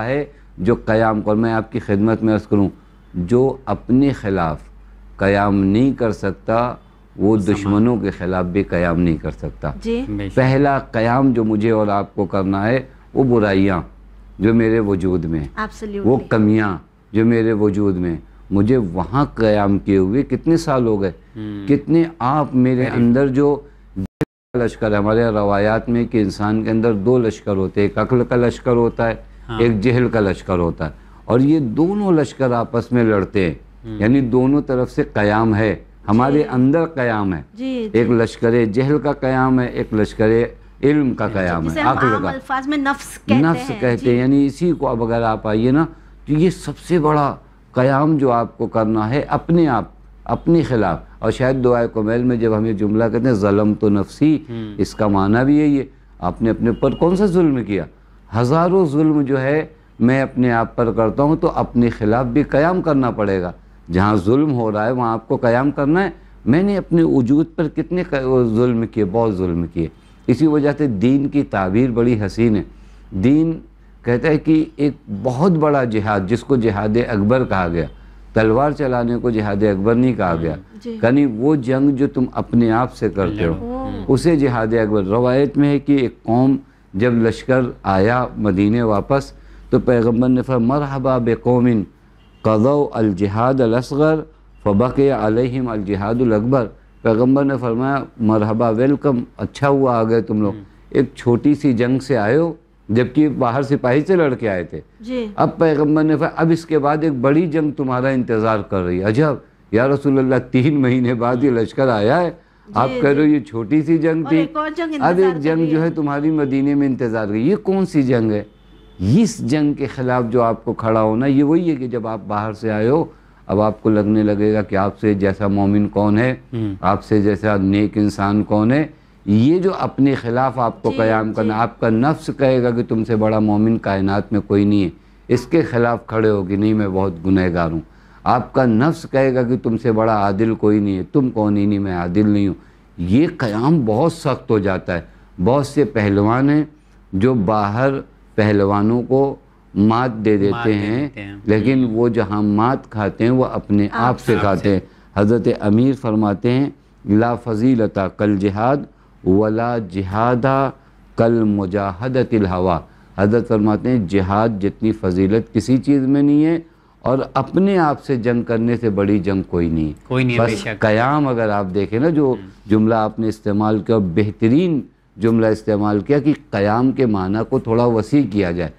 ہے جو قیام کر، میں آپ کی خدمت میں عرض کروں، جو اپنے خلاف قیام نہیں کر سکتا وہ دشمنوں کے خلاف بھی قیام نہیں کر سکتا. پہلا قیام جو مجھے اور آپ کو کرنا ہے وہ برائیاں جو میرے وجود میں، وہ کمیاں جو میرے وجود میں، مجھے وہاں قیام کیے ہوئے کتنے سال ہو گئے. کتنے آپ میرے اندر جو لشکر ہے، ہمارے روایات میں کہ انسان کے اندر دو لشکر ہوتے ہیں، ایک عقل کا لشکر ہوتا ہے، ایک جہل کا لشکر ہوتا ہے، اور یہ دونوں لشکر آپس میں لڑتے ہیں. یعنی دونوں طرف سے قیام ہے، ہمارے اندر قیام ہے. ایک لشکر جہل کا قیام ہے، ایک لشکر علم کا قیام ہے، عقل کا. الفاظ میں نفس کہتے ہیں. یعنی اسی کو اب اگر آپ آئیے نا تو یہ سب سے بڑا قیام جو آپ کو کرنا ہے اپنے آپ، اپنے خلاف. اور شاید دعائے کمیل میں جب ہم یہ جملہ کہتے ہیں ظلم تو نفسی، اس کا معنی بھی یہی ہے، آپ نے اپنے پر کون سا ظلم کیا؟ ہزاروں ظلم جو ہے میں اپنے آپ پر کرتا ہوں، تو اپنے خلاف بھی قیام کرنا پڑے گا. جہاں ظلم ہو رہا ہے وہاں آپ کو قیام کرنا ہے. میں نے اپنے وجود پر کتنے ظلم کیے، بہت ظلم کیے. اسی وجہ سے دین کی تعبیر بڑی حسین ہے. دین کہتا ہے کہ ایک بہت بڑا جہاد جس کو جہاد اکبر کہا گیا، تلوار چلانے کو جہاد اکبر نہیں کہا گیا، یعنی وہ جنگ جو تم اپنے آپ سے کرتے ہو اسے جہاد اکبر. روایت میں ہے کہ ایک قوم جب لشکر آیا مدینے واپس تو پیغمبر نے فرمایا مرحبا بقوم قضوا الجہاد الاصغر فبقی علیہم الجہاد الاکبر. پیغمبر نے فرمایا مرحبا، ویلکم، اچھا ہوا آ گئے تم لوگ. ایک چھوٹی سی جنگ سے آئے ہو جبکہ باہر سپاہی سے لڑ کے آئے تھے. اب پیغمبر نے فرمایا اب اس کے بعد ایک بڑی جنگ تمہارا انتظار کر رہی ہے. عجب یا رسول اللہ، 3 مہینے بعد یہ لشکر آیا ہے، آپ کہہ رہے ہو یہ چھوٹی سی جنگ تھی، اب ایک جنگ جو ہے تمہاری مدینے میں انتظار کی. یہ کون سی جنگ ہے؟ اس جنگ کے خلاف جو آپ کو کھڑا ہونا، یہ وہی ہے کہ جب آپ باہر سے آئے ہو اب آپ کو لگنے لگے گا کہ آپ سے جیسا مومن کون ہے، آپ سے جیسا نیک انسان کون ہے. یہ جو اپنے خلاف آپ کو قیام کرنا، آپ کا نفس کہے گا کہ تم سے بڑا مومن کائنات میں کوئی نہیں ہے، اس کے خلاف کھڑے ہو کہ نہیں میں بہت گنہگار ہوں. آپ کا نفس کہے گا کہ تم سے بڑا عادل کوئی نہیں ہے، تم کون ہی نہیں، میں عادل نہیں ہوں. یہ قیام بہت سخت ہو جاتا ہے. بہت سے پہلوان ہیں جو باہر پہلوانوں کو مات دے دیتے ہیں، لیکن وہ جہاں مات کھاتے ہیں وہ اپنے آپ سے کھاتے ہیں. حضرت امیر فرماتے ہیں لا فضیلتا کل جہاد ولا جہادا کل مجاہدت الہوا. حضرت فرماتے ہیں جہاد جتنی فضیلت کسی چیز میں نہیں ہے اور اپنے آپ سے جنگ کرنے سے بڑی جنگ کوئی نہیں. بس قیام اگر آپ دیکھیں نا، جو جملہ آپ نے استعمال کیا، بہترین جملہ استعمال کیا کہ قیام کے معنی کو تھوڑا وسیع کیا جائے.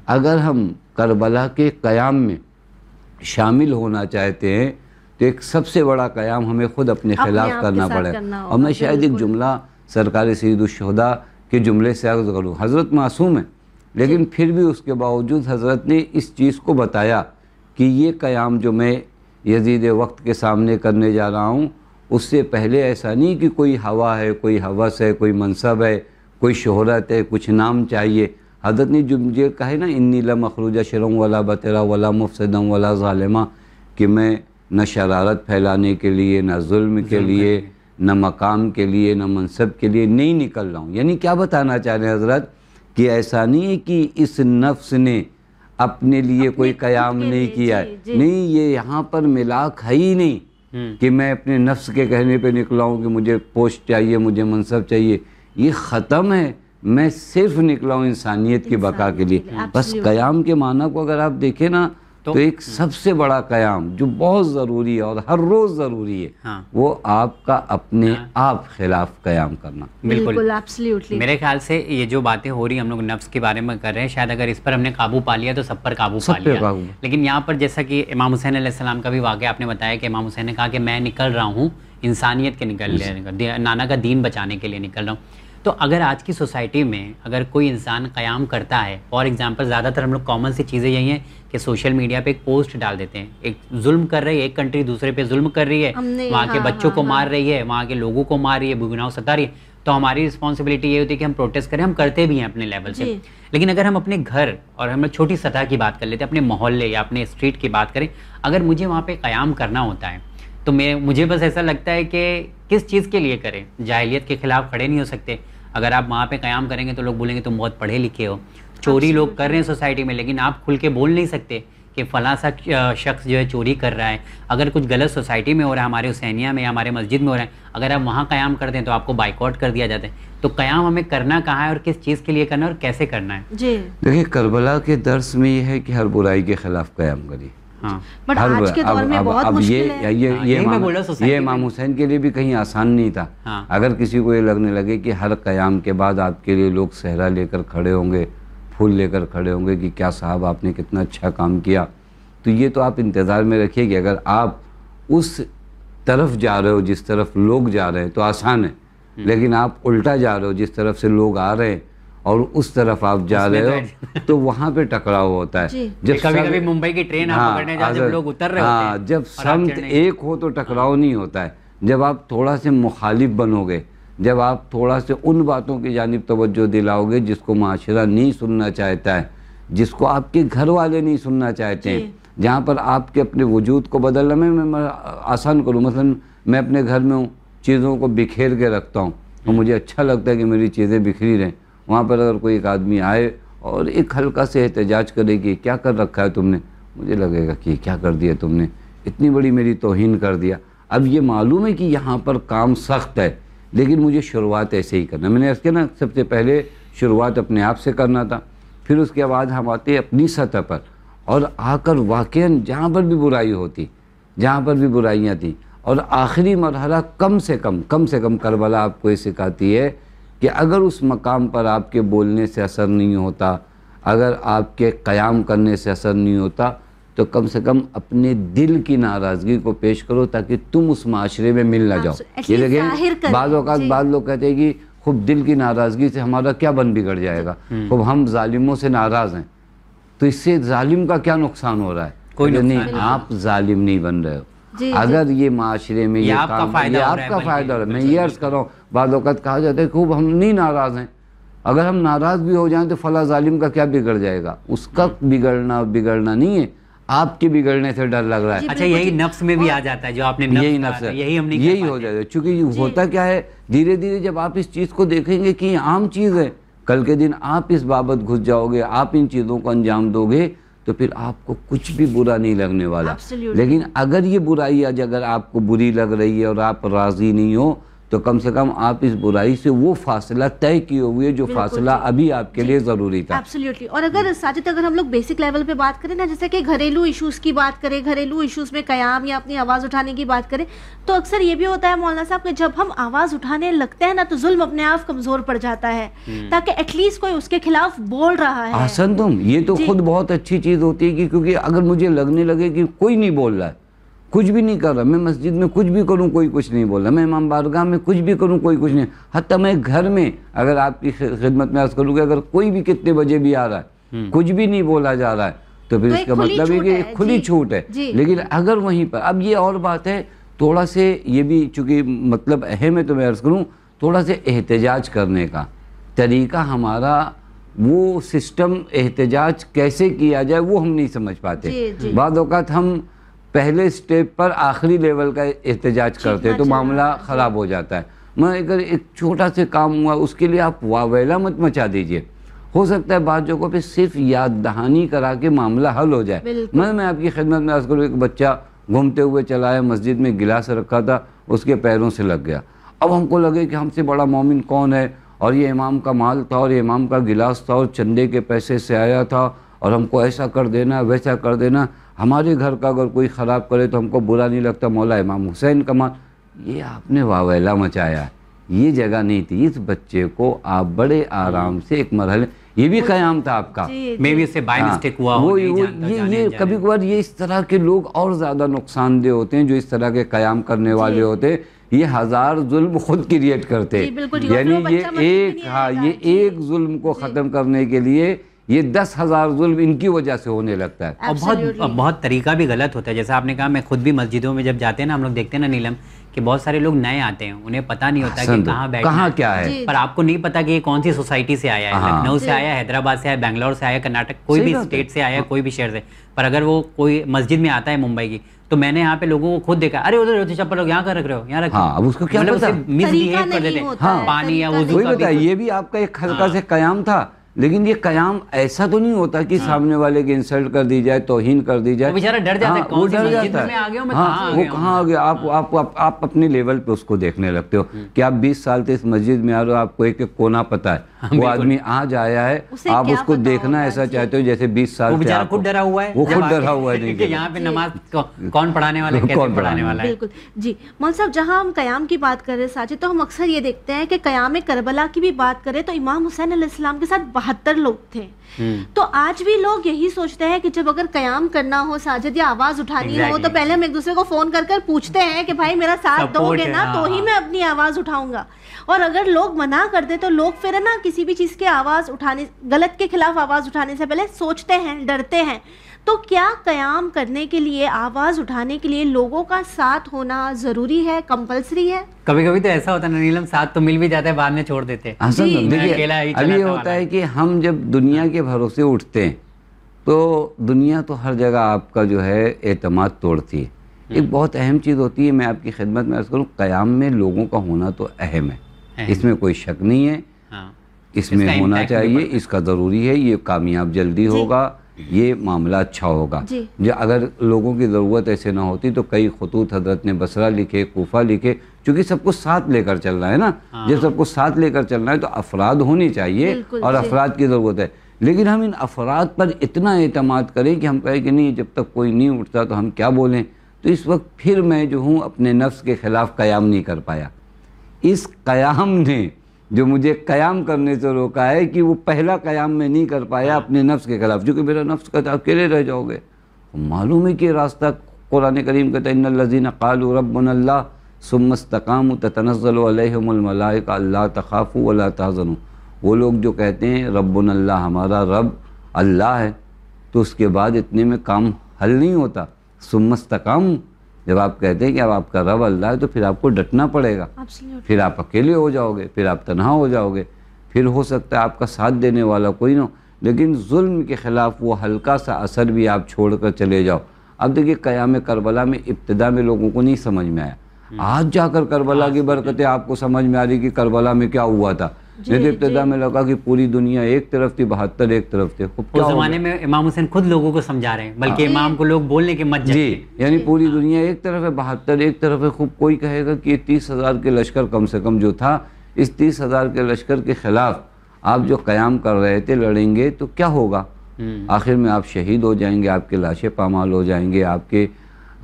اگر ہم کربلا کے قیام میں شامل ہونا چاہتے ہیں تو ایک سب سے بڑا قیام ہمیں خود اپنے خلاف کرنا پڑے. اور میں شاید ایک جملہ سرکار سید الشہداء کے جملے سے عرض کروں. حضرت معصوم ہیں لیکن پھر بھی اس کے باوجود حضرت نے اس چیز کو بتایا کہ یہ قیام جو میں یزید وقت کے سامنے کرنے جا رہا ہوں اس سے پہلے ایسا نہیں کہ کوئی ہوا ہے، کوئی ہوس ہے، کوئی منصب ہے، کوئی شہرت ہے، کچھ نام چاہیے. حضرت نے جو مجھے کہا ہے نا انی لم اخرج شرا ولا بطرا ولا مفسدا ولا ظالما، کہ میں نہ شرارت پھیلانے کے لیے، نہ ظلم کے لیے، نہ مقام کے لیے، نہ منصب کے لیے نہیں نکل رہا ہوں. یعنی کیا بتانا چاہ رہے ہیں حضرت کہ ایسا نہیں ہے کہ اس نفس نے اپنے لیے کوئی قیام نہیں کیا ہے. نہیں، یہ یہاں پر ملاک ہے ہی نہیں کہ میں اپنے نفس کے کہنے پہ نکلا ہوں کہ مجھے پوسٹ چاہیے، مجھے منصب چاہیے. یہ ختم ہے، میں صرف نکلا ہوں انسانیت کی بقا کے لیے. بس قیام کے معنی کو اگر آپ دیکھیں نا تو ایک سب سے بڑا قیام جو بہت ضروری ہے اور ہر روز ضروری ہے وہ آپ کا اپنے آپ خلاف قیام کرنا. بالکل ایبسلیوٹلی. میرے خیال سے یہ جو باتیں ہو رہی ہم لوگ نفس کے بارے میں کر رہے ہیں، شاید اگر اس پر ہم نے قابو پا لیا تو سب پر قابو پا لیا. لیکن یہاں پر جیسا کہ امام حسین علیہ السلام کا بھی واقعہ آپ نے بتایا کہ امام حسین نے کہا کہ میں نکل رہا ہوں انسانیت کے نانا کا دین بچانے کے لیے نکل رہا ہوں. تو اگر آج کی سوسائٹی میں اگر کوئی انسان قیام کرتا ہے، فار ایگزامپل زیادہ تر ہم لوگ کامن سی چیزیں یہی ہیں کہ سوشل میڈیا پہ ایک پوسٹ ڈال دیتے ہیں، ایک ظلم کر رہی ہے، ایک کنٹری دوسرے پہ ظلم کر رہی ہے، وہاں کے بچوں کو مار رہی ہے، وہاں کے لوگوں کو مار رہی ہے، بے گناہوں ستا رہی ہے، تو ہماری رسپانسبلٹی یہ ہوتی ہے کہ ہم پروٹیسٹ کریں. ہم کرتے بھی ہیں اپنے لیول سے. لیکن اگر ہم اپنے گھر اور ہم چھوٹی سطح کی بات کر لیتے ہیں، اپنے محلے یا اپنے اسٹریٹ کی بات کریں، اگر مجھے وہاں پہ قیام کرنا ہوتا ہے تو مجھے بس ایسا لگتا ہے کہ کس چیز کے لیے کریں. جاہلیت کے خلاف کھڑے نہیں ہو سکتے. اگر آپ وہاں پہ قیام کریں گے تو لوگ بولیں گے تم بہت پڑھے لکھے ہو. چوری لوگ کر رہے ہیں سوسائٹی میں، لیکن آپ کھل کے بول نہیں سکتے کہ فلاں سا شخص جو ہے چوری کر رہا ہے. اگر کچھ غلط سوسائٹی میں ہو رہا ہے، ہمارے حسینیہ میں یا ہمارے مسجد میں ہو رہا ہے، اگر آپ وہاں قیام کر دیں تو آپ کو بائیکاٹ کر دیا جاتا ہے. تو قیام ہمیں کرنا کہاں ہے اور کس چیز کے لیے کرنا ہے اور کیسے کرنا ہے؟ جی دیکھیں کربلا کے درس میں یہ ہے کہ ہر برائی کے خلاف قیام کریے. بٹ آج کے دور میں بہت مشکل ہے. یہ امام حسین کے لیے بھی کہیں آسان نہیں تھا. اگر کسی کو یہ لگنے لگے کہ ہر قیام کے بعد آپ کے لیے لوگ صحرا لے کر کھڑے ہوں گے، پھول لے کر کھڑے ہوں گے کہ کیا صاحب آپ نے کتنا اچھا کام کیا، تو یہ تو آپ انتظار میں رکھیے کہ اگر آپ اس طرف جا رہے ہو جس طرف لوگ جا رہے ہیں تو آسان ہے، لیکن آپ الٹا جا رہے ہو جس طرف سے لوگ آ رہے ہیں اور اس طرف آپ جا رہے ہو تو وہاں پہ ٹکراؤ ہوتا ہے. جب کبھی ممبئی کی ٹرین آپ پکڑنے جا جب لوگ اتر رہے ہوتے ہیں، جب سمت ایک ہو تو ٹکراؤ نہیں ہوتا ہے. جب آپ تھوڑا سے مخالف بنو گے، جب آپ تھوڑا سے ان باتوں کی جانب توجہ دلاؤ گے جس کو معاشرہ نہیں سننا چاہتا ہے، جس کو آپ کے گھر والے نہیں سننا چاہتے ہیں، جہاں پر آپ کے اپنے وجود کو بدلنا میں آسان کروں. مثلا میں اپنے گھر میں ہوں، چیزوں کو بکھیر کے رکھتا ہوں اور مجھے اچھا لگتا ہے کہ میری چیزیں بکھری رہیں. وہاں پر اگر کوئی ایک آدمی آئے اور ایک ہلکا سے احتجاج کرے کہ کیا کر رکھا ہے تم نے، مجھے لگے گا کہ کیا کر دیا تم نے، اتنی بڑی میری توہین کر دیا. اب یہ معلوم ہے کہ یہاں پر کام سخت ہے، لیکن مجھے شروعات ایسے ہی کرنا. میں نے عرض کیا نا، سب سے پہلے شروعات اپنے آپ سے کرنا تھا، پھر اس کے بعد ہم آتے اپنی سطح پر اور آ کر واقعاً جہاں پر بھی برائی ہوتی، جہاں پر بھی برائیاں تھیں. اور آخری مرحلہ کم سے کم کربلا آپ کو یہ سکھاتی ہے کہ اگر اس مقام پر آپ کے بولنے سے اثر نہیں ہوتا، اگر آپ کے قیام کرنے سے اثر نہیں ہوتا، تو کم سے کم اپنے دل کی ناراضگی کو پیش کرو تاکہ تم اس معاشرے میں مل نہ جاؤ. یہ دیکھیں بعض اوقات بعض لوگ کہتے ہیں کہ خوب دل کی ناراضگی سے ہمارا کیا بن بگڑ جائے گا، خوب ہم ظالموں سے ناراض ہیں تو اس سے ظالم کا کیا نقصان ہو رہا ہے. کوئی نہیں، آپ ظالم نہیں بن رہے ہو. اگر یہ معاشرے میں یہ آپ کا فائدہ ہو رہا ہے. میں یہ عرض کر رہا ہوں، بعض اوقات کہا جاتا ہے کہ خوب ہم نہیں ناراض ہیں، اگر ہم ناراض بھی ہو جائیں تو فلاں ظالم کا کیا بگڑ جائے گا. اس کا بگڑنا نہیں ہے، آپ کے بگڑنے سے ڈر لگ رہا ہے. اچھا یہی نفس میں بھی آ جاتا ہے جو آپ نے یہی نفس ہے، یہی ہو جائے گا. چونکہ ہوتا کیا ہے، دھیرے دھیرے جب آپ اس چیز کو دیکھیں گے کہ یہ عام چیز ہے، کل کے دن آپ اس بابت گھس جاؤ گے، آپ ان چیزوں کو انجام دو گے تو پھر آپ کو کچھ بھی برا نہیں لگنے والا. لیکن اگر یہ برائی اگر آپ کو بری لگ رہی ہے اور آپ راضی نہیں ہو تو کم سے کم آپ اس برائی سے وہ فاصلہ طے کیے ہوئے جو فاصلہ ابھی آپ کے لیے ضروری تھا. ایبسلیوٹلی. اور اگر ساجد اگر ہم لوگ بیسک لیول پہ بات کریں نا، جیسے کہ گھریلو ایشوز کی بات کریں، گھریلو ایشوز میں قیام یا اپنی آواز اٹھانے کی بات کریں، تو اکثر یہ بھی ہوتا ہے مولانا صاحب کہ جب ہم آواز اٹھانے لگتے ہیں نا تو ظلم اپنے آپ کمزور پڑ جاتا ہے، تاکہ ایٹ لیسٹ کوئی اس کے خلاف بول رہا ہے. احسن تم، یہ تو خود بہت اچھی چیز ہوتی ہے کہ کیونکہ اگر مجھے لگنے لگے کہ کوئی نہیں بول رہا ہے، کچھ بھی نہیں کر رہا، میں مسجد میں کچھ بھی کروں کوئی کچھ نہیں بول رہا، میں امام بارگاہ میں کچھ بھی کروں کوئی کچھ نہیں، حتیٰ میں گھر میں اگر آپ کی خدمت میں عرض کروں کہ اگر کوئی بھی کتنے بجے بھی آ رہا ہے کچھ بھی نہیں بولا جا رہا ہے تو پھر اس کا مطلب ہے کہ کھلی چھوٹ ہے. لیکن اگر وہیں پر اب یہ اور بات ہے، تھوڑا سے یہ بھی چونکہ مطلب اہم ہے تو میں عرض کروں، تھوڑا سے احتجاج کرنے کا طریقہ ہمارا، وہ سسٹم احتجاج کیسے کیا جائے وہ ہم نہیں سمجھ پاتے. بعض اوقات ہم پہلے سٹیپ پر آخری لیول کا احتجاج کرتے تو معاملہ خراب ہو جاتا ہے. میں اگر ایک چھوٹا سے کام ہوا اس کے لیے آپ واویلا مت مچا دیجئے، ہو سکتا ہے بعض جگہوں پہ صرف یاد دہانی کرا کے معاملہ حل ہو جائے. میں آپ کی خدمت میں عرض کروں، ایک بچہ گھومتے ہوئے چلا ہے، مسجد میں گلاس رکھا تھا، اس کے پیروں سے لگ گیا. اب ہم کو لگے کہ ہم سے بڑا مومن کون ہے، اور یہ امام کا مال تھا اور یہ امام کا گلاس تھا اور چندے کے پیسے سے آیا تھا اور ہم کو ایسا کر دینا ویسا کر دینا، ہمارے گھر کا اگر کوئی خراب کرے تو ہم کو برا نہیں لگتا، مولا امام حسین کا مال. یہ آپ نے واویلا مچایا ہے، یہ جگہ نہیں تھی. اس بچے کو آپ بڑے آرام سے ایک مرحلے، یہ بھی قیام تھا آپ کا، میں بھی اس سے بائی مسٹیک ہوا یہ کبھی کبھار یہ اس طرح کے لوگ اور زیادہ نقصان دہ ہوتے ہیں جو اس طرح کے قیام کرنے والے ہوتے ہیں. یہ ہزار ظلم خود کریٹ کرتے، یعنی یہ ایک ظلم کو ختم کرنے کے لیے یہ 10,000 ظلم ان کی وجہ سے ہونے لگتا ہے. اور بہت طریقہ بھی غلط ہوتا ہے. جیسا آپ نے کہا، میں خود بھی مسجدوں میں جب جاتے ہیں نا، ہم لوگ دیکھتے ہیں نا نیلم کہ بہت سارے لوگ نئے آتے ہیں، انہیں پتہ نہیں ہوتا کہ کہاں بیٹھنا، کہاں کیا ہے، پر آپ کو نہیں پتا کہ یہ کون سی سوسائٹی سے آیا ہے، لکھنؤ سے آیا ہے، حیدرآباد سے آیا ہے، بنگلور سے آیا ہے، کرناٹک، کوئی بھی اسٹیٹ سے آیا ہے، کوئی بھی شہر سے. پر اگر وہ کوئی مسجد میں آتا ہے ممبئی کی، تو میں نے یہاں پہ لوگوں کو خود دیکھا، ارے ادھر چپل لوگ یہاں کر رکھ رہے ہو، یہاں رکھو. اب اس کو کیا پتا، مس بہیو کر دیتے ہیں، پانی یا وضو کا. یہ بھی آپ کا ایک ہلکا سے قیام تھا، لیکن یہ قیام ایسا تو نہیں ہوتا کہ سامنے والے کی انسلٹ کر دی جائے, توہین کر دی جائے, وہ بیچارہ ڈر جاتا ہے, وہ ڈر جاتا ہے, وہ کہاں آ گیا. آپ اپنے لیول پہ اس کو دیکھنے لگتے ہو کہ آپ 20 سال سے اس مسجد میں آ رہے ہو, آپ کو ایک ایک کونا پتا ہے, وہ آدمی آج آیا ہے, آپ اس کو دیکھنا ایسا چاہتے ہو جیسے 20 سال سے. وہ خود ڈرا ہوا ہے, وہ خود ڈرا ہوا ہے کہ یہاں پہ نماز کون پڑھانے والا ہے, کیسے پڑھانے والا ہے. بالکل جی مول صاحب, جہاں ہم قیام کی بات کر رہے ہیں ساجد, تو ہم اکثر یہ دیکھتے ہیں کہ قیام کربلا کی بھی بات کریں تو امام حسین علیہ السلام کے ساتھ 72 لوگ تھے. تو آج بھی لوگ یہی سوچتے ہیں کہ جب اگر قیام کرنا ہو ساجد یا آواز اٹھانی ہو تو پہلے ہم ایک دوسرے کو فون کر کر پوچھتے ہیں کہ بھائی میرا ساتھ دو گے نا تو ہی میں اپنی آواز اٹھاؤں گا. اور اگر لوگ منع کر دیں تو لوگ پھر نا کسی بھی چیز کے آواز اٹھانے, غلط کے خلاف آواز اٹھانے سے پہلے سوچتے ہیں, ڈرتے ہیں. تو کیا قیام کرنے کے لیے, آواز اٹھانے کے لیے لوگوں کا ساتھ ہونا ضروری ہے, کمپلسری ہے؟ کبھی کبھی تو ایسا ہوتا ہے نیلم, ساتھ تو مل بھی جاتا ہے, بعد میں چھوڑ دیتے. دیکھیے اب یہ ہوتا ہے کہ ہم جب دنیا کے بھروسے اٹھتے ہیں تو دنیا تو ہر جگہ آپ کا جو ہے اعتماد توڑتی ہے. ایک بہت اہم چیز ہوتی ہے, میں آپ کی خدمت میں عرض کروں, قیام میں لوگوں کا ہونا تو اہم ہے, اس میں کوئی شک نہیں ہے, اس میں ہونا چاہیے, اس کا ضروری ہے, یہ کامیاب جلدی ہوگا, یہ معاملہ اچھا ہوگا. جو اگر لوگوں کی ضرورت ایسے نہ ہوتی تو کئی خطوط حضرت نے بصرہ لکھے, کوفہ لکھے, چونکہ سب کو ساتھ لے کر چلنا ہے نا, جب سب کو ساتھ لے کر چلنا ہے تو افراد ہونی چاہیے اور افراد کی ضرورت ہے. لیکن ہم ان افراد پر اتنا اعتماد کریں کہ ہم کہیں کہ نہیں, جب تک کوئی نہیں اٹھتا تو ہم کیا بولیں. تو اس وقت پھر میں جو ہوں اپنے نفس کے خلاف قیام نہیں کر پایا. اس قیام نے جو مجھے قیام کرنے سے روکا ہے کہ وہ پہلا قیام میں نہیں کر پایا اپنے نفس کے خلاف, جو کہ میرا نفس کہتا ہے اکیلے رہ جاؤ گے. معلوم ہے کہ راستہ قرآن کریم کہتا ہے ان الذین قالوا ربنا اللہ ثم استقاموا تتنزل علیہم الملائکہ الا تخافوا ولا تحزنوا. وہ لوگ جو کہتے ہیں ربنا اللہ, ہمارا رب اللہ ہے, تو اس کے بعد اتنے میں کام حل نہیں ہوتا. ثم استقاموا, جب آپ کہتے ہیں کہ اب آپ کا رب اللہ ہے تو پھر آپ کو ڈٹنا پڑے گا, پھر آپ اکیلے ہو جاؤ گے, پھر آپ تنہا ہو جاؤ گے, پھر ہو سکتا ہے آپ کا ساتھ دینے والا کوئی نہ ہو. لیکن ظلم کے خلاف وہ ہلکا سا اثر بھی آپ چھوڑ کر چلے جاؤ. اب دیکھیے قیام کربلا میں ابتدا میں لوگوں کو نہیں سمجھ میں آیا, آج جا کر کربلا کی برکتیں آپ کو سمجھ میں آ رہی کہ کربلا میں کیا ہوا تھا. نہیں تو ابتدا میں لگا کہ پوری دنیا ایک طرف تھی, 72 ایک طرف تھے. اس زمانے میں امام حسین خود لوگوں کو سمجھا رہے ہیں, بلکہ امام کو لوگ بولنے کے مت جی, یعنی پوری دنیا ایک طرف ہے, 72 ایک طرف ہے. خوب کوئی کہے گا کہ 30,000 کے لشکر کم سے کم جو تھا, اس 30,000 کے لشکر کے خلاف آپ جو قیام کر رہے تھے لڑیں گے تو کیا ہوگا. آخر میں آپ شہید ہو جائیں گے, آپ کے لاشیں پامال ہو جائیں گے, آپ کے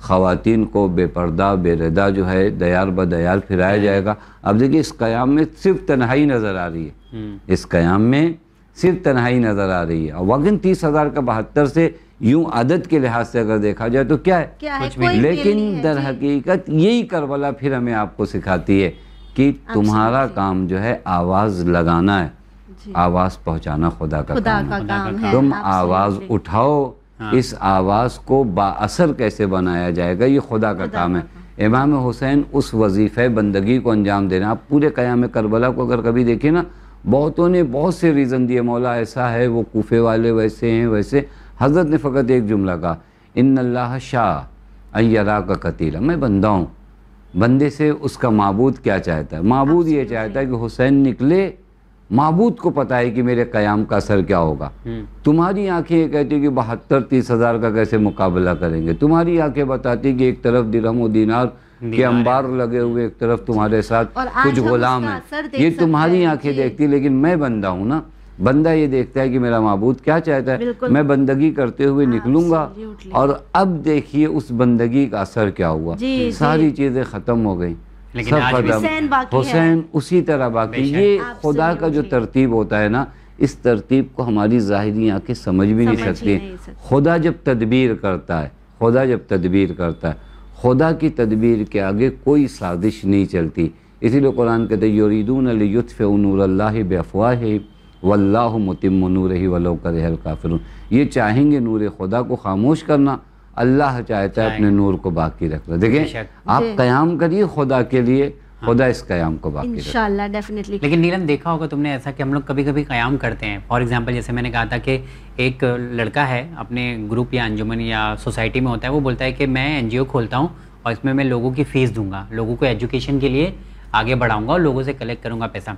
خواتین کو بے پردہ بے ردا جو ہے دیار بدیار پھرایا جائے گا. اب دیکھیے اس قیام میں صرف تنہائی نظر آ رہی ہے, اس قیام میں صرف تنہائی نظر آ رہی ہے. وقت 30,000 کا 72 سے یوں عدد کے لحاظ سے اگر دیکھا جائے تو کیا ہے, لیکن در حقیقت یہی کربلا پھر ہمیں آپ کو سکھاتی ہے کہ تمہارا کام جو ہے آواز لگانا ہے, آواز پہنچانا خدا کا کام ہے. تم آواز اٹھاؤ, اس آواز کو با اثر کیسے بنایا جائے گا یہ خدا کا کام ہے. امام حسین اس وظیفہ بندگی کو انجام دینا. آپ پورے قیام کربلا کو اگر کبھی دیکھیں نا, بہتوں نے بہت سے ریزن دیے, مولا ایسا ہے, وہ کوفے والے ویسے ہیں ویسے. حضرت نے فقط ایک جملہ کہا, ان اللہ شاء ان یراک قتیلا. میں بندہ ہوں, بندے سے اس کا معبود کیا چاہتا ہے. معبود یہ چاہتا ہے کہ حسین نکلے, معبود کو پتا ہے کہ میرے قیام کا اثر کیا ہوگا. تمہاری آنکھیں یہ کہتی کہ 72-30,000 کا کیسے مقابلہ کریں گے. تمہاری آنکھیں بتاتی کہ ایک طرف درہم و دینار کے انبار لگے ہوئے, ایک طرف تمہارے ساتھ کچھ غلام ہیں. یہ تمہاری آنکھیں دیکھتی, لیکن میں بندہ ہوں نا. بندہ یہ دیکھتا ہے کہ میرا معبود کیا چاہتا ہے, میں بندگی کرتے ہوئے نکلوں گا. اور اب دیکھیے اس بندگی کا اثر کیا ہوا, ساری چیزیں ختم ہو گئیں, حسین اسی طرح باقی. یہ خدا کا جو ترتیب ہوتا ہے نا, اس ترتیب کو ہماری ظاہری آنکھیں سمجھ بھی نہیں سکتی. خدا جب تدبیر کرتا ہے, خدا جب تدبیر کرتا ہے, خدا کی تدبیر کے آگے کوئی سازش نہیں چلتی. اسی لیے قرآن کہتے ہیں یریدون لیطفئوا نور اللہ بافواہہم واللہ متم نورہ ولو کرہ الکافرون. یہ چاہیں گے نور خدا کو خاموش کرنا, اللہ چاہتا ہے اپنے نور کو باقی رکھنا. دیکھیں آپ قیام کریے خدا کے لیے, خدا اس قیام کو باقی رکھے انشاءاللہ ڈیفینیٹلی. لیکن نیلم دیکھا ہوگا تم نے ایسا کہ ہم لوگ کبھی کبھی قیام کرتے ہیں. فار ایگزامپل جیسے میں نے کہا تھا کہ ایک لڑکا ہے اپنے گروپ یا انجمن یا سوسائٹی میں ہوتا ہے, وہ بولتا ہے کہ میں NGO کھولتا ہوں اور اس میں لوگوں کی فیس دوں گا, لوگوں کو ایجوکیشن کے لیے آگے بڑھاؤں گا اور لوگوں سے کلیکٹ کروں گا پیسہ.